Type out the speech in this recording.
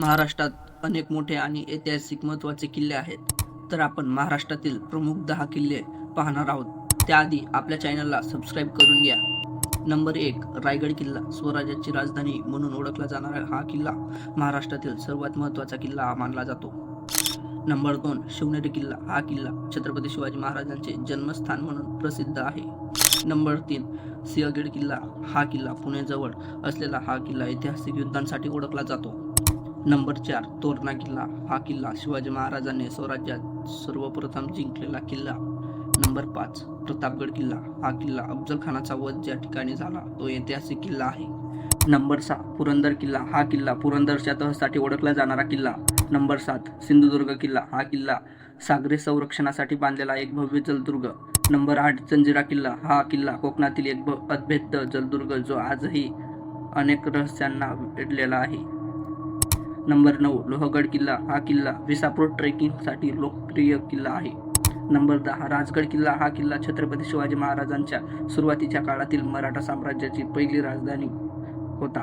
महाराष्ट्रात अनेक मोठे आणि ऐतिहासिक महत्त्वाचे किल्ले आहेत. तर आपण महाराष्ट्रातील प्रमुख 10 किल्ले पाहणार आहोत. त्याआधी आपल्या चॅनलला सबस्क्राईब करून घ्या. नंबर 1, रायगड किल्ला. स्वराज्याची राजधानी म्हणून ओळखला जाणारा हा किल्ला महाराष्ट्रातील सर्वात महत्त्वाचा किल्ला मानला जातो. नंबर 2, शिवनेरी किल्ला. हा किल्ला छत्रपती शिवाजी महाराजांचे जन्मस्थान म्हणून प्रसिद्ध आहे. नंबर 3, सिंहगड किल्ला. हा किल्ला पुण्याजवळ असलेला हा किल्ला ऐतिहासिक युद्धांसाठी ओळखला जातो. नंबर 4, तोरणा किल्ला. हा किल्ला शिवाजी महाराजांनी स्वराज्यात सर्वप्रथम जिंकलेला किल्ला. नंबर 5, प्रतापगड किल्ला. हा किल्ला अफजल खानाचा वध ज्या ठिकाणी झाला तो ऐतिहासिक किल्ला आहे. नंबर 6, पुरंदर किल्ला. हा किल्ला पुरंदरच्या तहसाठी ओळखला जाणारा किल्ला. नंबर 7, सिंधुदुर्ग किल्ला. हा किल्ला सागरी संरक्षणासाठी बांधलेला एक भव्य जलदुर्ग. नंबर 8, जंजिरा किल्ला. हा किल्ला कोकणातील एक अद्भुत जलदुर्ग जो आजही अनेक रहस्यांना वेढलेला आहे. नंबर 9, लोहगड किल्ला. हा किल्ला विसापूर ट्रेकिंगसाठी लोकप्रिय किल्ला आहे. नंबर 10, राजगड किल्ला. हा किल्ला छत्रपती शिवाजी महाराजांच्या सुरुवातीच्या काळातील मराठा साम्राज्याची पहिली राजधानी होता.